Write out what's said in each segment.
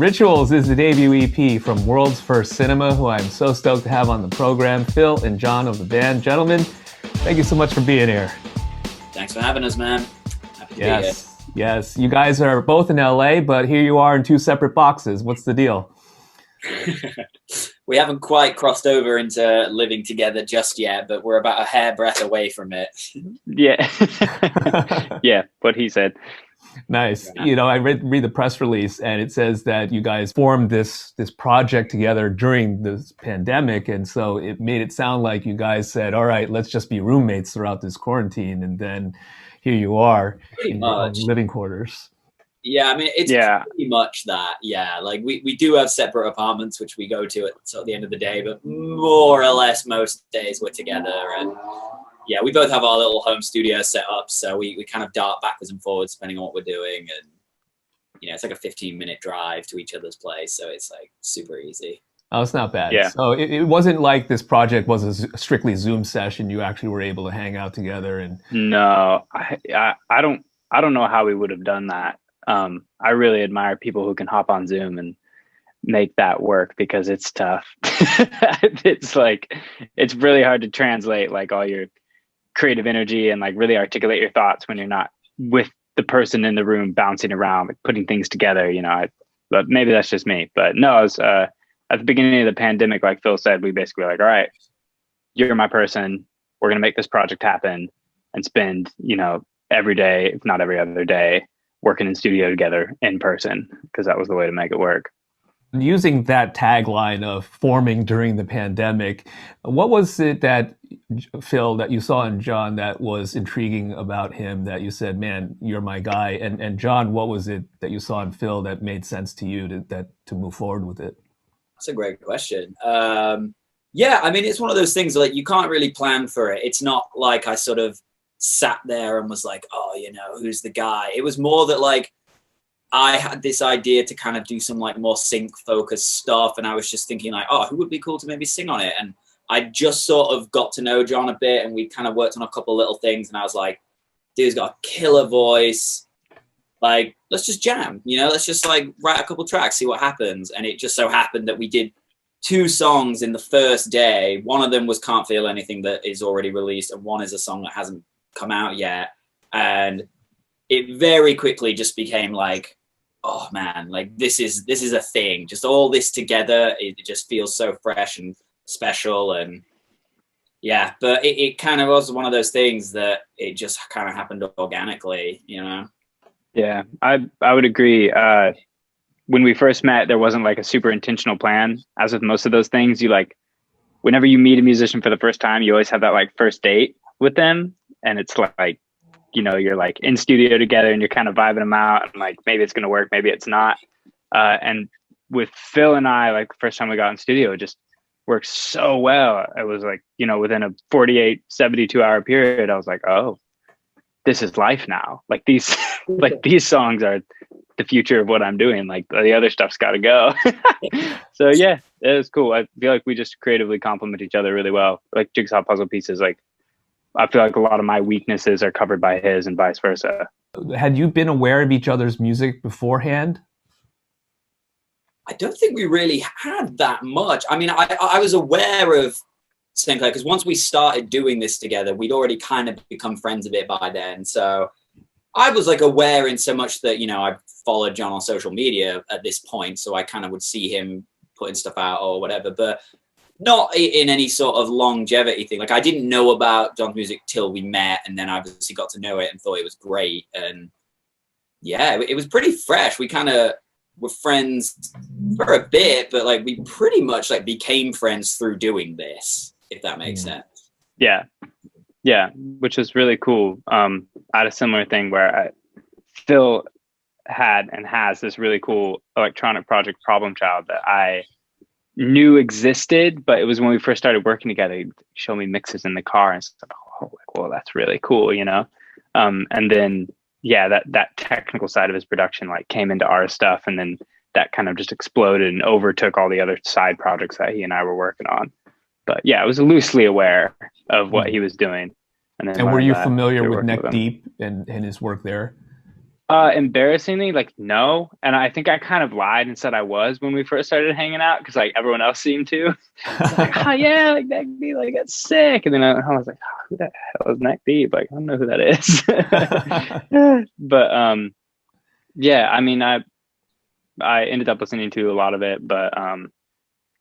Rituals is the debut EP from World's First Cinema, who I'm so stoked to have on the program. Phil and John of the band. Gentlemen, thank you so much for being here. Thanks for having us, man. Happy to be here. Yes. You guys are both in LA, but here you are in two separate boxes. What's the deal? We haven't quite crossed over into living together just yet, but we're about a hairbreadth away from it. Yeah. Yeah, what he said. Nice. You know, I read the press release, and it says that you guys formed this project together during this pandemic, and so it made it sound like you guys said, all right, let's just be roommates throughout this quarantine, and then here you are in your own living quarters. Yeah, I mean, it's pretty much that. Yeah, like we do have separate apartments, which we go to at sort of the end of the day, but more or less most days we're together. And yeah, we both have our little home studio set up, so we kind of dart backwards and forwards depending on what we're doing. And, you know, it's like a 15-minute drive to each other's place, so it's like super easy. Oh, it's not bad. Yeah. So it wasn't like this project was a strictly Zoom session. You actually were able to hang out together. And no, I don't know how we would have done that. I really admire people who can hop on Zoom and make that work, because it's tough. It's like, it's really hard to translate like all your creative energy and like really articulate your thoughts when you're not with the person in the room bouncing around, like putting things together, you know. But maybe that's just me. But no, I was at the beginning of the pandemic, like Phil said, we basically were like, all right, you're my person. We're going to make this project happen and spend, you know, every day, if not every other day, working in studio together in person, because that was the way to make it work. Using that tagline of forming during the pandemic, what was it that, Phil, that you saw in John that was intriguing about him, that you said, man, you're my guy? And John, what was it that you saw in Phil that made sense to you to move forward with it? That's a great question. Yeah, I mean, it's one of those things like you can't really plan for it. It's not like I sort of sat there and was like, oh, you know, who's the guy? It was more that like I had this idea to kind of do some like more sync focused stuff, and I was just thinking like, oh, who would be cool to maybe sing on it? And I just sort of got to know John a bit, and we kind of worked on a couple little things, and I was like, dude's got a killer voice, like let's just jam, you know, let's just like write a couple tracks, see what happens. And it just so happened that we did 2 songs in the first day. One of them was Can't Feel Anything, that is already released, and one is a song that hasn't come out yet. And it very quickly just became like, oh man, like this is a thing. Just all this together, it just feels so fresh and special. And yeah, but it kind of was one of those things that it just kind of happened organically, you know? Yeah, I would agree. When we first met, there wasn't like a super intentional plan. As with most of those things, you like, whenever you meet a musician for the first time, you always have that like first date with them. And it's like, you know, you're like in studio together and you're kind of vibing them out, and like, maybe it's going to work, maybe it's not. And with Phil and I, like the first time we got in studio, it just worked so well. It was like, you know, within a 48, 72 hour period, I was like, oh, this is life now. Like these, like these songs are the future of what I'm doing. Like the other stuff's got to go. So yeah, it was cool. I feel like we just creatively complement each other really well. Like jigsaw puzzle pieces, like I feel like a lot of my weaknesses are covered by his and vice versa. Had you been aware of each other's music beforehand? I don't think we really had that much. I mean, I was aware of Sinclair because once we started doing this together, we'd already kind of become friends a bit by then. So I was like aware in so much that, you know, I followed John on social media at this point. So I kind of would see him putting stuff out or whatever, but not in any sort of longevity thing. Like I didn't know about John's music till we met, and then I obviously got to know it and thought it was great. And yeah, it was pretty fresh. We kind of were friends for a bit, but like we pretty much like became friends through doing this, if that makes sense. Yeah, which is really cool. I had a similar thing where Phil had and has this really cool electronic project, Problem Child, that I knew existed, but it was when we first started working together, he'd show me mixes in the car and stuff. Oh, like, well, that's really cool, you know? And then, yeah, that technical side of his production like came into our stuff, and then that kind of just exploded and overtook all the other side projects that he and I were working on. But yeah, I was loosely aware of what he was doing. And were you familiar with Neck Deep and his work there? Embarrassingly, like no, and I think I kind of lied and said I was when we first started hanging out because like everyone else seemed to. It's like, oh yeah, like that be like that's sick, and then I was like, oh, who the hell is Neck Deep? Like I don't know who that is. But yeah, I mean, I ended up listening to a lot of it, but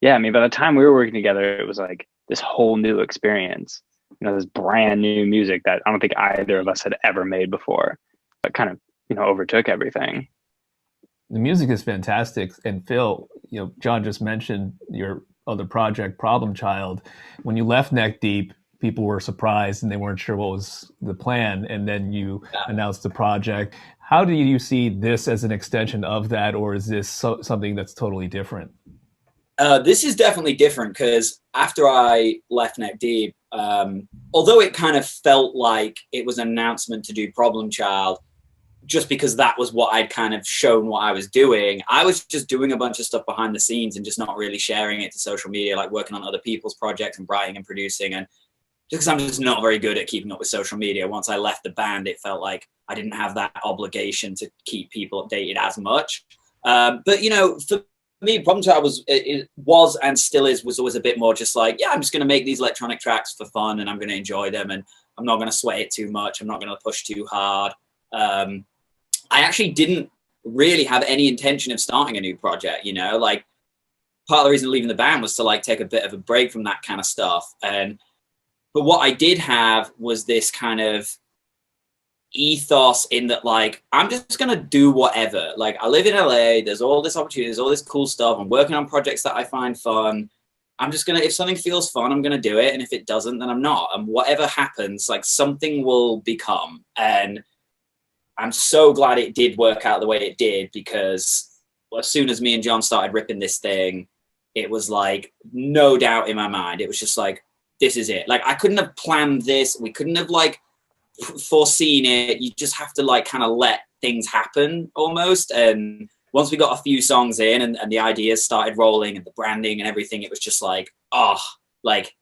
yeah, I mean, by the time we were working together, it was like this whole new experience. You know, this brand new music that I don't think either of us had ever made before. That kind of, you know, overtook everything. The music is fantastic. And Phil, you know, John just mentioned your other project, Problem Child. When you left Neck Deep, people were surprised and they weren't sure what was the plan. And then you announced the project. How do you see this as an extension of that, or is this something that's totally different? This is definitely different because after I left Neck Deep, although it kind of felt like it was an announcement to do Problem Child, just because that was what I'd kind of shown what I was doing, I was just doing a bunch of stuff behind the scenes and just not really sharing it to social media, like working on other people's projects and writing and producing. And just because I'm just not very good at keeping up with social media, once I left the band, it felt like I didn't have that obligation to keep people updated as much. But, you know, for me, Problem Child was and still was always a bit more just like, yeah, I'm just going to make these electronic tracks for fun and I'm going to enjoy them and I'm not going to sweat it too much. I'm not going to push too hard. I actually didn't really have any intention of starting a new project, you know, like part of the reason leaving the band was to like take a bit of a break from that kind of stuff. But what I did have was this kind of ethos in that, like, I'm just going to do whatever. Like, I live in LA, there's all this opportunity, there's all this cool stuff. I'm working on projects that I find fun. I'm just going to, if something feels fun, I'm going to do it. And if it doesn't, then I'm not. And whatever happens, like something will become. And I'm so glad it did work out the way it did, because as soon as me and John started ripping this thing, it was like no doubt in my mind. It was just like, this is it. Like, I couldn't have planned this. We couldn't have like foreseen it. You just have to like kind of let things happen almost. And once we got a few songs in and the ideas started rolling and the branding and everything, it was just like, oh, like,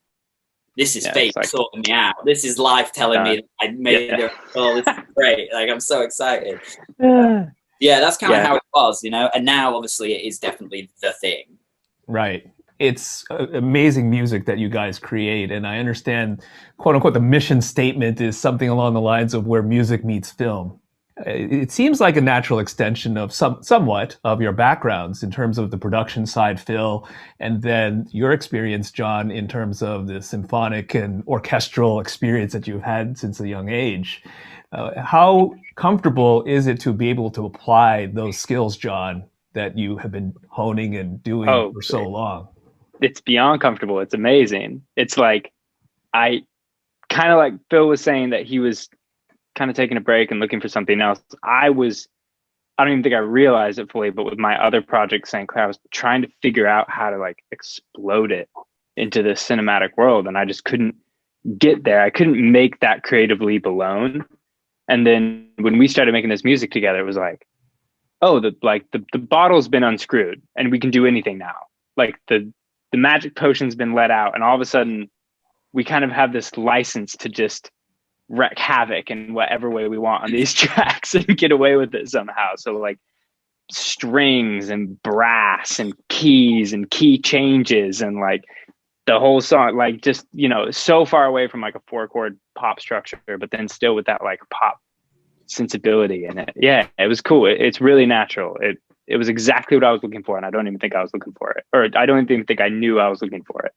this is fate like, sorting me out. This is life telling me that I made it. Oh, this is great. Like, I'm so excited. Yeah, that's kind of how it was, you know? And now, obviously, it is definitely the thing. Right. It's amazing music that you guys create. And I understand, quote unquote, the mission statement is something along the lines of where music meets film. It seems like a natural extension of somewhat of your backgrounds in terms of the production side, Phil, and then your experience, John, in terms of the symphonic and orchestral experience that you've had since a young age. How comfortable is it to be able to apply those skills, John, that you have been honing and doing for so long? It's beyond comfortable. It's amazing. It's like, I kind of like Phil was saying that he was kind of taking a break and looking for something else. I don't even think I realized it fully, but with my other project, St. Clair, I was trying to figure out how to like explode it into this cinematic world. And I just couldn't get there. I couldn't make that creative leap alone. And then when we started making this music together, it was like, oh, the bottle's been unscrewed and we can do anything now. Like the magic potion's been let out. And all of a sudden we kind of have this license to just wreak havoc in whatever way we want on these tracks and get away with it somehow. So like strings and brass and keys and key changes and like the whole song, like just, you know, so far away from like a 4-chord pop structure, but then still with that like pop sensibility in it. Yeah, it was cool. It's really natural. It was exactly what I was looking for. And I don't even think I was looking for it, or I don't even think I knew I was looking for it.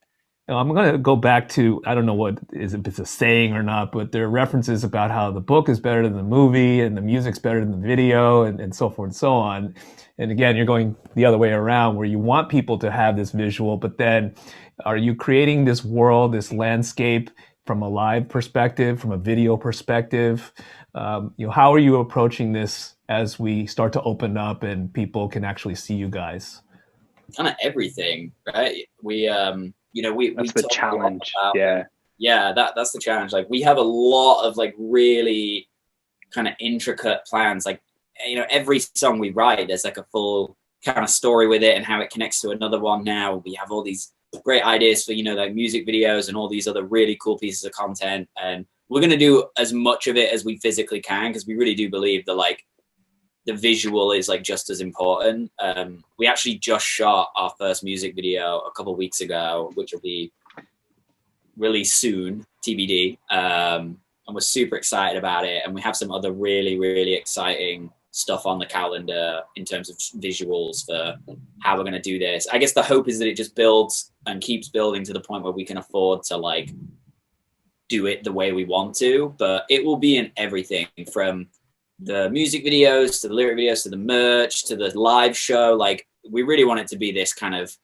I'm going to go back to, I don't know if it's a saying or not, but there are references about how the book is better than the movie and the music's better than the video and so forth and so on. And again, you're going the other way around where you want people to have this visual, but then are you creating this world, this landscape from a live perspective, from a video perspective? How are you approaching this as we start to open up and people can actually see you guys? Kind of everything, right? That's the challenge. That's the challenge. Like, we have a lot of like really kind of intricate plans. Like, you know, every song we write, there's like a full kind of story with it and how it connects to another one. Now we have all these great ideas for, you know, like music videos and all these other really cool pieces of content. And we're going to do as much of it as we physically can, because we really do believe that like the visual is like just as important. We actually just shot our first music video a couple of weeks ago, which will be released soon, TBD. And we're super excited about it. And we have some other really, really exciting stuff on the calendar in terms of visuals for how we're going to do this. I guess the hope is that it just builds and keeps building to the point where we can afford to like do it the way we want to, but it will be in everything from the music videos to the lyric videos to the merch to the live show. Like we really want it to be this kind of,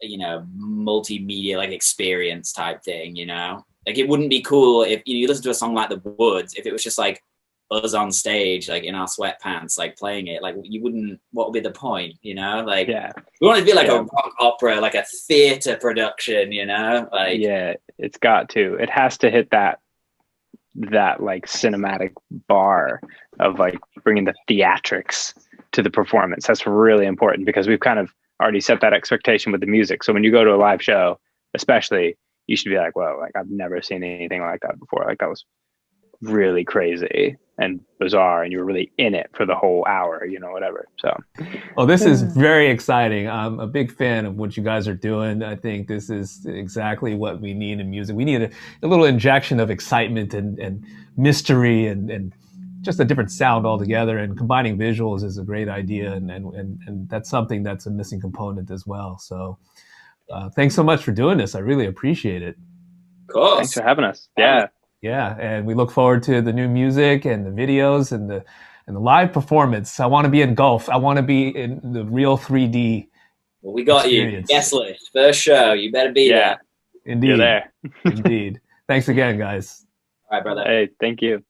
you know, multimedia like experience type thing, you know? Like it wouldn't be cool if you listen to a song like The Woods, if it was just like us on stage, like in our sweatpants, like playing it, like you wouldn't, what would be the point, you know? Like we want it to be like a rock opera, like a theater production, you know? Like it's got to, it has to hit that like cinematic bar of like bringing the theatrics to the performance. That's really important because we've kind of already set that expectation with the music. So when you go to a live show, especially, you should be like, well, like I've never seen anything like that before. Like that was really crazy and bizarre, and you were really in it for the whole hour, you know, whatever. So well, this is very exciting. I'm a big fan of what you guys are doing. I think this is exactly what we need in music. We need a little injection of excitement and mystery and just a different sound altogether, and combining visuals is a great idea, and that's something that's a missing component as well. So thanks so much for doing this. I really appreciate it. Of course. Thanks for having us. Yeah, and we look forward to the new music and the videos and the live performance. I want to be in golf. I want to be in the real 3D. Well, we got experience. you. Guest list, first show. You better be there. Indeed. You're there. Indeed. Thanks again, guys. All right, brother. Hey, thank you.